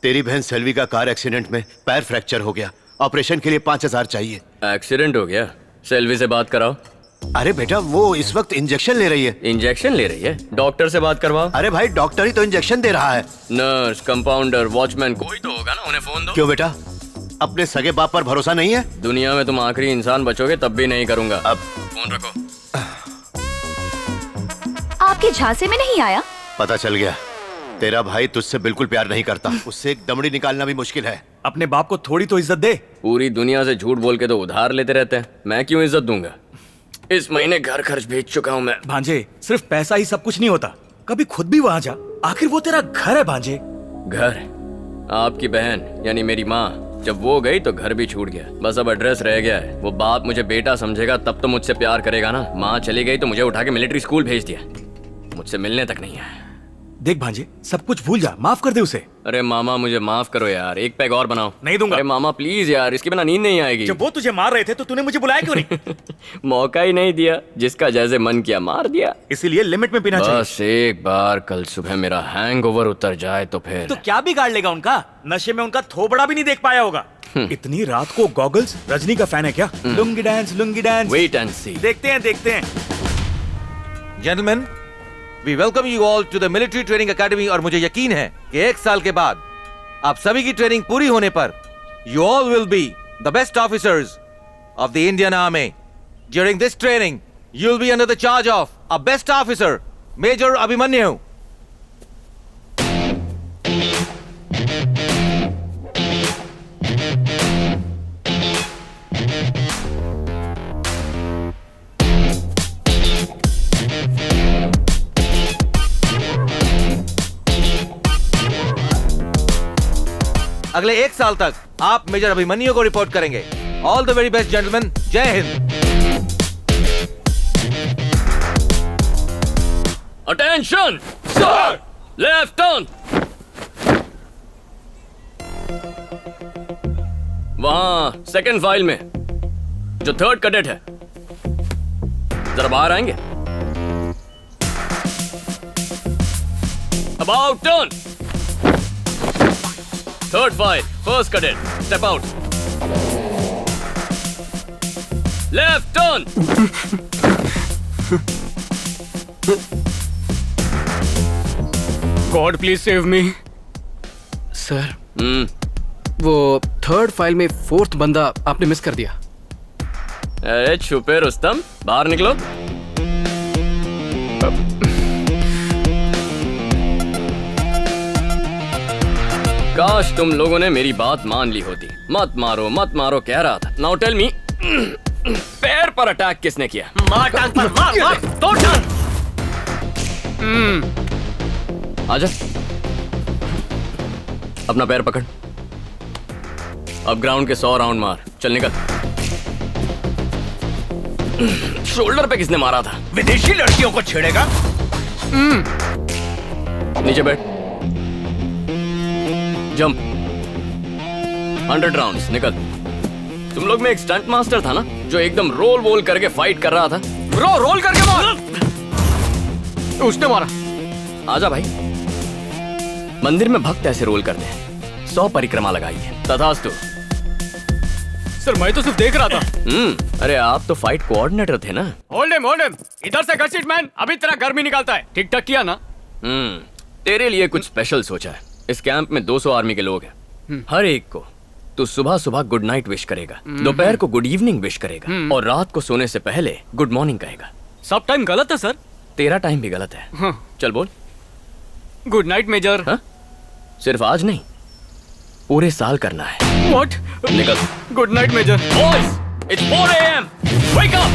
तेरी बहन सेल्वी का कार एक्सीडेंट में पैर फ्रैक्चर हो गया, ऑपरेशन के लिए 5,000 चाहिए। एक्सीडेंट हो गया? सेल्वी से बात कराओ। अरे बेटा, वो इस वक्त इंजेक्शन ले रही है। इंजेक्शन ले रही है? डॉक्टर से बात करवाओ। अरे भाई, डॉक्टर ही तो इंजेक्शन दे रहा है। नर्स, कंपाउंडर, वॉचमैन कोई तो होगा ना, उन्हें फोन दो। क्यों बेटा, अपने सगे बाप पर भरोसा नहीं है? दुनिया में तुम आखिरी इंसान बचोगे तब भी नहीं करूंगा। अब फोन रखो। आपके झांसे में नहीं आया? पता चल गया, तेरा भाई तुझसे बिल्कुल प्यार नहीं करता। उससे एक दमड़ी निकालना भी मुश्किल है। अपने बाप को थोड़ी तो इज्जत दे। पूरी दुनिया से झूठ बोल के तो उधार लेते रहते हैं, मैं क्यों इज्जत दूंगा? इस महीने घर खर्च भेज चुका हूँ मैं। भांजे, सिर्फ पैसा ही सब कुछ नहीं होता, कभी खुद भी वहाँ जा। आखिर वो तेरा घर है भांजे। घर? आपकी बहन यानी मेरी माँ, जब वो गई तो घर भी छूट गया। बस अब एड्रेस रह गया है। वो बाप मुझे बेटा समझेगा तब तो मुझसे प्यार करेगा ना। माँ चली गई तो मुझे उठा के मिलिट्री स्कूल भेज दिया, मुझसे मिलने तक नहीं आया। देख भांजे, सब कुछ भूल जा, माफ कर दे उसे। अरे मामा, मुझे माफ करो यार, एक पैग और बनाओ। नहीं दूंगा। अरे मामा प्लीज यार, इसके बिना नींद नहीं आएगी। जब वो तुझे मार रहे थे तो तूने मुझे बुलाया क्यों नहीं? मौका ही नहीं दिया, जिसका जैसे मन किया मार दिया। इसीलिए लिमिट में पीना चाहिए। बस एक बार कल सुबह मेरा हैंगओवर उतर जाए तो फिर। तो क्या बिगाड़ लेगा उनका? नशे में उनका थोबड़ा भी नहीं देख पाया होगा। इतनी रात को गॉगल्स? रजनी का फैन है क्या? Lungi dance, lungi dance. Wait and see. देखते हैं। Gentleman, we welcome you all to the military training academy. और मुझे यकीन है कि 1 साल के बाद आप सभी की ट्रेनिंग पूरी होने पर you all will be the best officers of the Indian Army. During this training you will be under the charge of a best officer, Major Abhimanyu. अगले 1 साल तक आप मेजर अभिमन्यु को रिपोर्ट करेंगे। All the very best gentleman, जय हिंद। Attention sir, left turn. वहां second file में जो थर्ड कैडेट है, जरा बाहर आएंगे। About turn. Third file, first cadet, step out. Left turn. God please save me. Sir, वो थर्ड फाइल में फोर्थ बंदा आपने मिस कर दिया। अरे छुपे रुस्तम, बाहर निकलो। काश तुम लोगों ने मेरी बात मान ली होती। मत मारो कह रहा था। नाउ टेल मी, पैर पर अटैक किसने किया? मार टांग पर, मार तोड़ टांग। आजा, अपना पैर पकड़। अब ग्राउंड के 100 राउंड मार। चल निकल। शोल्डर पे किसने मारा था? विदेशी लड़कियों को छेड़ेगा? नीचे बैठ। जंप। 100 राउंड्स। निकल। तुम लोग में एक स्टंट मास्टर था ना, जो एकदम रोल वोल करके फाइट कर रहा था। रोल करके मार। उसने मारा। आजा भाई। मंदिर में भक्त ऐसे रोल करते हैं। 100 परिक्रमा लगाइए। तथास्तु। सर, मैं तो सिर्फ देख रहा था। अरे आप तो फाइट कोऑर्डिनेटर थे ना। Hold him. इधर से घसीट मैन, अभी तेरा गर्मी निकालता है। ठीक ठाक किया ना? तेरे लिए कुछ स्पेशल सोचा है। इस कैंप में 200 आर्मी के लोग हैं। हर एक को तू सुबह सुबह गुड नाइट विश करेगा, दोपहर को गुड इवनिंग विश करेगा, और रात को सोने से पहले गुड मॉर्निंग कहेगा। सब टाइम गलत है सर। तेरा टाइम भी गलत है। चल बोल। Good night Major. हाँ? सिर्फ आज नहीं, पूरे साल करना है। व्हाट? निकल। Good night Major. Boys, it's 4 a.m. Wake up!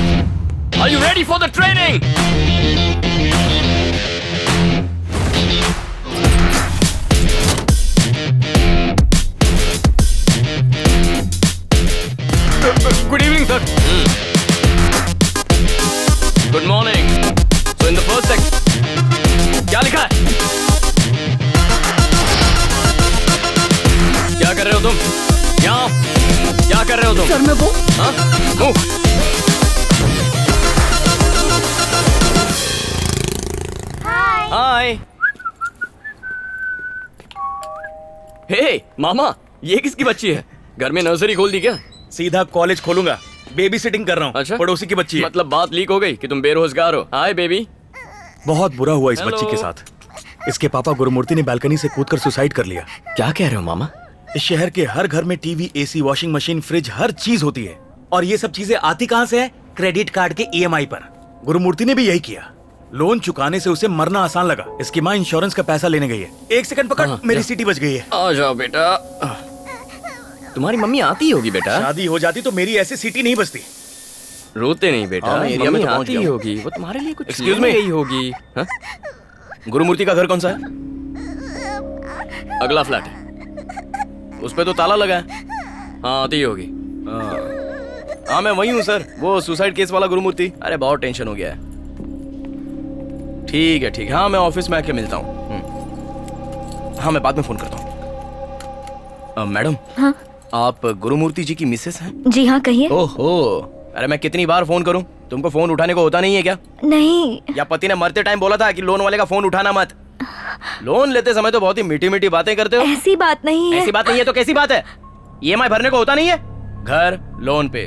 Are you ready for the training? Good evening sir. Good morning. So in the first section, क्या लिखा है? क्या कर रहे हो तुम? यहाँ क्या कर रहे हो तुम? सर, मैं वो हाँ? Move. हाय। हे मामा, ये किसकी बच्ची है? घर में नर्सरी खोल दी क्या? सीधा कॉलेज खोलूंगा। बेबी सिटिंग कर रहा हूँ। अच्छा, पड़ोसी की बच्ची है। मतलब बात लीक हो गई कि तुम बेरोजगार हो। Hi baby. बहुत बुरा हुआ इस हेलो। बच्ची के साथ। इसके पापा गुरुमूर्ति ने बालकनी से कूदकर सुसाइड कर लिया। क्या कह रहे हो मामा? इस शहर के हर घर में TV, AC, washing machine, fridge, हर चीज होती है। और ये सब चीजें आती कहां से है? क्रेडिट कार्ड के ईएमआई पर। गुरुमूर्ति ने भी यही किया। लोन चुकाने से उसे मरना आसान लगा। इसकी माँ इंश्योरेंस का पैसा लेने गई है। एक सेकंड पकड़, मेरी सीटी बच गई है। आ जाओ बेटा। तुम्हारी मम्मी आती होगी बेटा। शादी हो जाती तो मेरी ऐसी सीटी नहीं बचती। रोते नहीं बेटा, हाँ, मैं एरिया में मम्मी तो पहुंच आती गया ही हूँ। होगी। वो तुम्हारे लिए कुछ Excuse लेने me? गई होगी। हाँ? गुरुमूर्ति का घर कौन सा है? अगला फ्लैट है, उस पे तो ताला लगा है। हाँ आती ही होगी। हाँ मैं वही हूँ सर, वो सुसाइड केस वाला गुरुमूर्ति। अरे बहुत टेंशन हो गया है। ठीक है ठीक है, हाँ मैं ऑफिस में आके मिलता हूँ। हाँ मैं बाद में फोन करता हूँ। मैडम। हाँ आप गुरुमूर्ति जी की मिसेस हैं? जी हाँ, कहिए। ओहो, अरे मैं कितनी बार फोन करूं, तुमको फोन उठाने को होता नहीं है क्या? नहीं। या पति ने मरते टाइम बोला था कि लोन वाले का फोन उठाना मत? लोन लेते समय तो बहुत ही मीठी मीठी बातें करते हो। ऐसी बात नहीं है। ऐसी बात नहीं है तो कैसी बात है? ईएमआई भरने को होता नहीं है? घर लोन पे,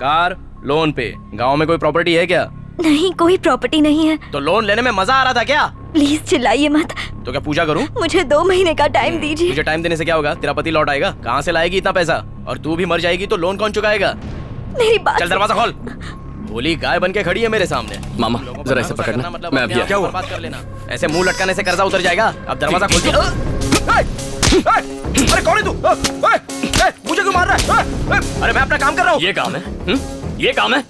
कार लोन पे, गांव में कोई प्रॉपर्टी है क्या? नहीं, कोई प्रॉपर्टी नहीं है। तो लोन लेने में मजा आ रहा था क्या? प्लीज चिल्लाइए मत। तो क्या पूजा करूं? मुझे 2 महीने का टाइम दीजिए। तुझे टाइम देने से क्या होगा? तेरा पति लौट आएगा, कहाँ से लाएगी इतना पैसा? और तू भी मर जाएगी तो लोन कौन चुकाएगा? मेरी बात चल दरवाजा खोल। भोली गाय बन के खड़ी है मेरे सामने। मामा जरा इसे पकड़ना, मैं अभी क्या हुआ? बात कर लेना, ऐसे मुंह लटकाने से कर्जा उतर जाएगा। अब दरवाजा खोल के। अरे कौन है तू? मुझे क्यों मार रहा है? अरे मैं अपना काम कर रहा हूँ। ये काम है? ये काम है?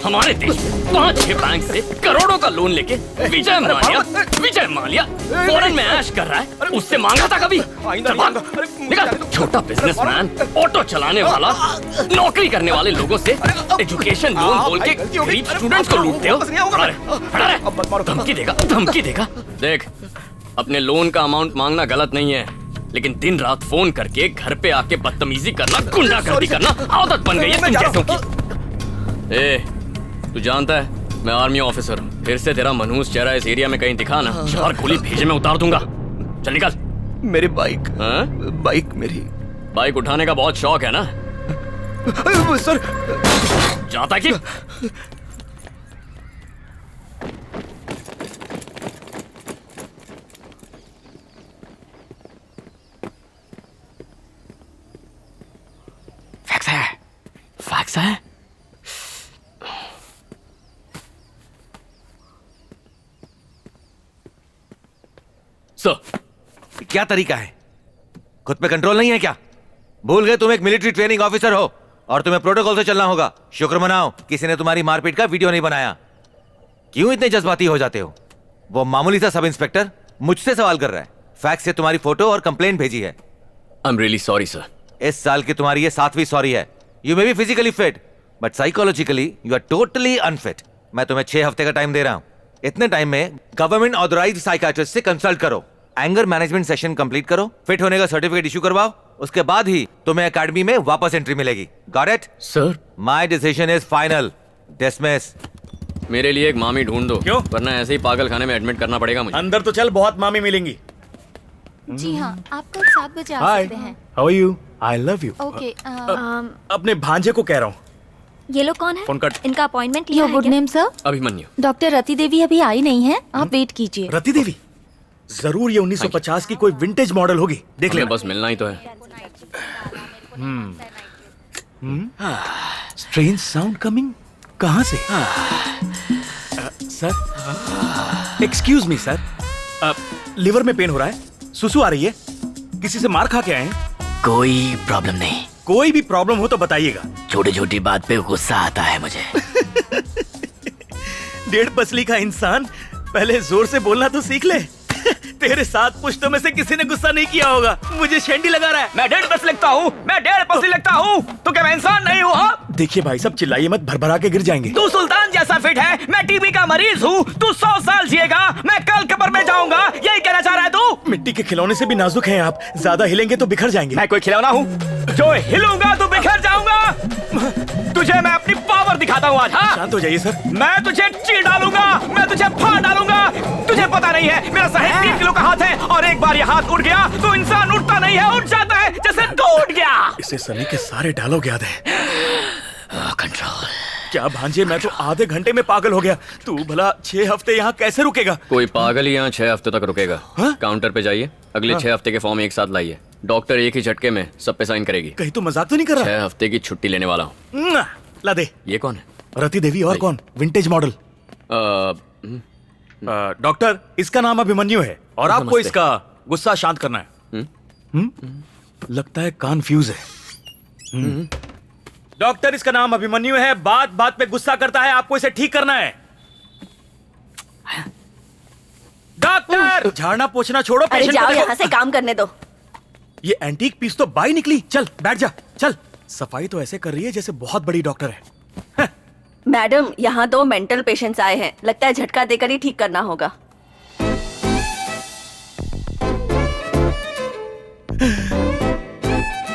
हमारे देश में 5-6 बैंक से करोड़ों का लोन लेके विजय माल्या फॉरेन में ऐश कर रहा है। उससे मांगा था कभी? निकल। छोटा बिजनेसमैन, ऑटो चलाने वाला, नौकरी करने वाले लोगों से एजुकेशन लोन बोल के गरीब स्टूडेंट्स को लूटते हो। हटा रे। धमकी देगा, धमकी देगा। देख, अपने लोन का अमाउंट मांगना गलत नहीं है, लेकिन दिन रात फोन करके घर पे आके बदतमीजी करना, गुंडागर्दी करना आदत बन गई है तुम जैसों की। ए, तू जानता है मैं आर्मी ऑफिसर हूँ। फिर से तेरा मनहूस चेहरा इस एरिया में कहीं दिखा ना, 4 गोली भेजे में उतार दूंगा। चल निकल। मेरी बाइक। हाँ? बाइक मेरी। बाइक उठाने का बहुत शौक है ना? सर जाता कि फैक्स है, फैक्स है। सर क्या तरीका है? खुद पे कंट्रोल नहीं है क्या? भूल गए तुम एक मिलिट्री ट्रेनिंग ऑफिसर हो और तुम्हें प्रोटोकॉल से चलना होगा। शुक्र मनाओ किसी ने तुम्हारी मारपीट का वीडियो नहीं बनाया। क्यों इतने जज्बाती हो जाते हो? वो मामूली सा सब इंस्पेक्टर मुझसे सवाल कर रहा है। फैक्स से तुम्हारी फोटो और कंप्लेंट भेजी है। I am really sorry sir. इस साल की तुम्हारी ये 7वीं सॉरी है। You may be physically fit but psychologically you are totally unfit. मैं तुम्हें 6 हफ्ते का टाइम दे रहा हूं। इतने टाइम में गवर्नमेंट ऑथराइज्ड साइकियाट्रिस्ट से कंसल्ट करो, एंगर मैनेजमेंट सेशन कंप्लीट करो, फिट होने का सर्टिफिकेट इशू करवाओ, उसके बाद ही तुम्हें एकेडमी में वापस एंट्री मिलेगी। Got it? Sir my decision is final. Dismiss. मेरे लिए एक मामी ढूंढ दो, क्यों? वरना ऐसे ही पागल खाने में एडमिट करना पड़ेगा मुझे। अंदर तो चल, बहुत मामी मिलेंगी। जी हाँ, आप कल 7 बजे आ हाय, सकते हैं। How are you? I love you. Okay. अपने भांजे को कह रहा हूँ। ये लोग कौन है? Phone cut. इनका अपॉइंटमेंट लिया योर है गुड क्या? Name sir? Abhimanyu. Doctor Rati Devi अभी आई नहीं है, आप वेट कीजिए। रति देवी? जरूर ये 1950 की कोई विंटेज मॉडल होगी। देख हमें लेना। बस मिलना ही तो है। Strange sound coming. कहाँ से? Sir, excuse me sir, liver में पेन हो रहा है, सुसु आ रही है, किसी से मार खा के आए हैं? कोई प्रॉब्लम नहीं। कोई भी प्रॉब्लम हो तो बताइएगा। छोटी छोटी बात पे गुस्सा आता है मुझे। 1.5 पसली का इंसान, पहले जोर से बोलना तो सीख ले। तेरे 7 पुश्तों में से किसी ने गुस्सा नहीं किया होगा। मुझे शेंडी लगा रहा है। मैं 1.5 पसली लगता हूँ, मैं 1.5 पसली लगता हूँ, तो क्या मैं इंसान नहीं हूँ? हाँ? देखिए भाई साहब, चिल्लाइए मत, भरभरा के गिर जाएंगे। तू सुल्तान जैसा फिट है, मैं टीबी का मरीज हूँ। तू 100 साल जिएगा, मैं कल कब्र में जाऊंगा। यही कहना चाह रहा है तू? मिट्टी के खिलौने से भी नाजुक हैं आप, ज्यादा हिलेंगे तो बिखर जाएंगे। मैं कोई खिलौना हूँ जो हिलूंगा तो बिखर जाऊंगा? तू तुझे मैं अपनी पावर दिखाता हूँ आज। हाँ, शांत हो जाइए सर। मैं तुझे चीर डालूंगा, मैं तुझे फाड़ डालूंगा। तुझे पता नहीं है मेरा साहिब 3 किलो का हाथ है, और एक बार ये हाथ उठ गया तो इंसान उठता नहीं है, उठ जाता है जैसे टूट गया। इसे सनी के सारे डायलॉग याद है। कंट्रोल। क्या भांजे, मैं तो आधे घंटे में पागल हो गया। तू भला 6 हफ्ते यहाँ कैसे रुकेगा? कोई पागल ही यहाँ 6 हफ्ते तक रुकेगा। हाँ? काउंटर पे जाइए, अगले 6 हफ्ते के फॉर्म एक साथ लाइए। डॉक्टर एक ही झटके में सब पे साइन करेगी। कहीं तो मजाक तो नहीं कर रहा? 6 हफ्ते की छुट्टी लेने वाला हूँ। ला दे। ये कौन है? रति देवी। और कौन? Vintage model. डॉक्टर, इसका नाम अभिमन्यु है और आपको नमस्ते। इसका गुस्सा शांत करना है। लगता है कन्फ्यूज है। डॉक्टर, इसका नाम अभिमन्यु है, बात बात पे गुस्सा करता है, आपको इसे ठीक करना है। डॉक्टर, झाड़ना पोछना छोड़ो, अरे पेशेंट जाओ को देखो। यहाँ से, काम करने दो। ये एंटीक पीस तो बाई निकली। चल बैठ जा, चल। सफाई तो ऐसे कर रही है जैसे बहुत बड़ी डॉक्टर है। मैडम, यहाँ 2 मेंटल पेशेंट्स आए हैं, लगता है झटका देकर ही ठीक करना होगा।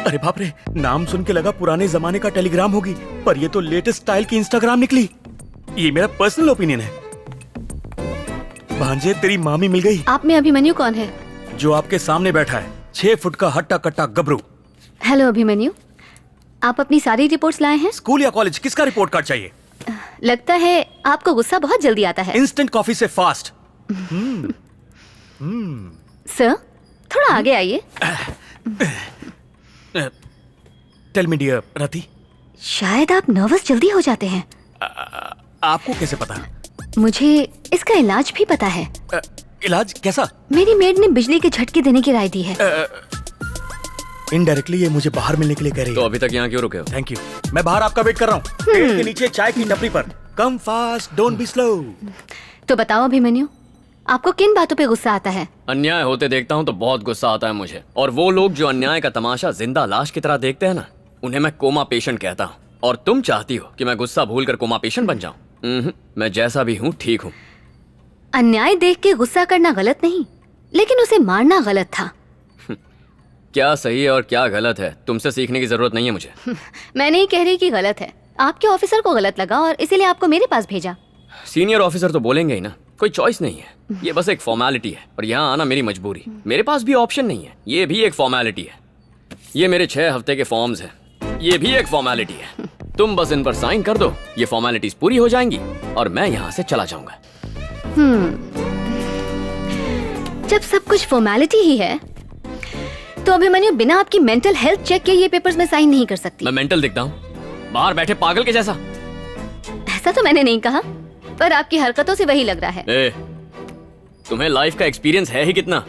अरे बाप रे, नाम सुन के लगा पुराने जमाने का टेलीग्राम होगी, पर ये तो लेटेस्ट स्टाइल की इंस्टाग्राम निकली। ये मेरा पर्सनल ओपिनियन है। भांजे, तेरी मामी मिल गई। आप में अभिमन्यु कौन है? जो आपके सामने बैठा है, 6 फुट का हट्टा कट्टा गबरू। हेलो अभिमन्यु, आप अपनी सारी रिपोर्ट्स लाए हैं? स्कूल या कॉलेज, किसका रिपोर्ट कार्ड चाहिए? लगता है आपको गुस्सा बहुत जल्दी आता है। इंस्टेंट कॉफी से फास्ट। सर, थोड़ा आगे आइए। टेल मी डियर रति, शायद आप नर्वस जल्दी हो जाते हैं। आपको कैसे पता? मुझे इसका इलाज भी पता है। इलाज कैसा? मेरी मेड ने बिजली के झटके देने की राय दी है। इनडायरेक्टली ये मुझे बाहर मिलने के लिए कह रही तो है। अभी तक यहाँ क्यों रुके हो? थैंक यू, मैं बाहर आपका वेट कर रहा हूँ। पेड़ के नीचे चाय की टपरी पर। Come fast, don't be slow. तो बताओ अभिमन्यु, आपको किन बातों पे गुस्सा आता है? अन्याय होते देखता हूँ तो बहुत गुस्सा आता है मुझे, और वो लोग जो अन्याय का तमाशा जिंदा लाश की तरह देखते हैं ना, उन्हें मैं कोमा पेशेंट कहता हूँ। और तुम चाहती हो कि मैं गुस्सा भूलकर कोमा पेशेंट बन जाऊं? मैं जैसा भी हूँ ठीक हूँ। अन्याय देख के गुस्सा करना गलत नहीं, लेकिन उसे मारना गलत था। क्या सही है और क्या गलत है, तुमसे सीखने की जरूरत नहीं है मुझे। मैं नहीं कह रही कि गलत है, आपके ऑफिसर को गलत लगा और इसीलिए आपको मेरे पास भेजा। सीनियर ऑफिसर तो बोलेंगे ही ना, कोई चॉइस नहीं है, ये बस एक फॉर्मेलिटी है, और यहाँ आना मेरी मजबूरी। मेरे पास भी ऑप्शन नहीं है, ये भी एक फॉर्मेलिटी है। ये मेरे 6 हफ्ते के फॉर्म्स हैं, ये भी एक फॉर्मेलिटी है। तुम बस इन पर साइन कर दो, ये फॉर्मेलिटीज पूरी हो जाएंगी और मैं यहाँ से चला जाऊंगा। जब सब कुछ फॉर्मेलिटी ही है, तो अभिमन्यु बिना आपकी मेंटल हेल्थ चेक के ये पेपर्स में साइन नहीं कर सकती। मैं मेंटल दिखता हूँ बाहर बैठे पागल के जैसा? ऐसा तो मैंने नहीं कहा, पर आपकी हरकतों से वही लग रहा है। ए, तुम्हें लाइफ का एक्सपीरियंस है ही कितना?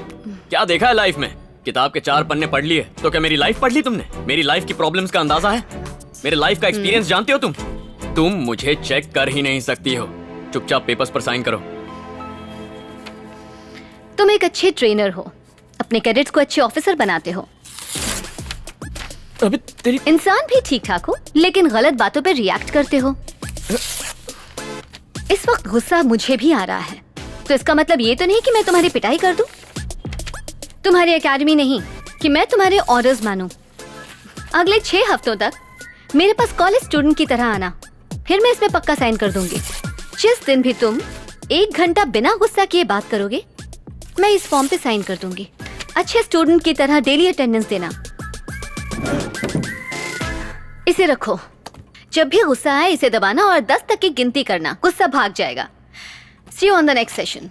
क्या देखा है लाइफ में? किताब के 4 पन्ने पढ़ लिए तो क्या मेरी लाइफ पढ़ ली तुमने? मेरी लाइफ की प्रॉब्लम्स का अंदाजा है? मेरे लाइफ का एक्सपीरियंस जानते हो तुम? तुम मुझे चेक कर ही नहीं सकती हो। चुपचाप पेपर्स पर साइन करो। तुम एक अच्छे ट्रेनर हो, अपने कैडेट्स को अच्छे ऑफिसर बनाते हो। अबे तेरी इंसान भी ठीक ठाक हो, लेकिन गलत बातों पे रिएक्ट करते हो। इस वक्त गुस्सा मुझे भी आ रहा है, तो इसका मतलब ये तो नहीं कि मैं तुम्हारी पिटाई कर दूं, तुम्हारी एकेडमी नहीं कि मैं तुम्हारे ऑर्डर्स मानूं। अगले 6 हफ्तों तक मेरे पास कॉलेज स्टूडेंट की तरह आना, फिर मैं इसमें पक्का साइन कर दूंगी। जिस दिन भी तुम 1 घंटा बिना गुस्सा किए बात करोगे, मैं इस फॉर्म पे साइन कर दूंगी। अच्छे स्टूडेंट की तरह डेली अटेंडेंस देना। इसे रखो, जब भी गुस्सा आए इसे दबाना और 10 तक की गिनती करना, गुस्सा भाग जाएगा। See you on the next session.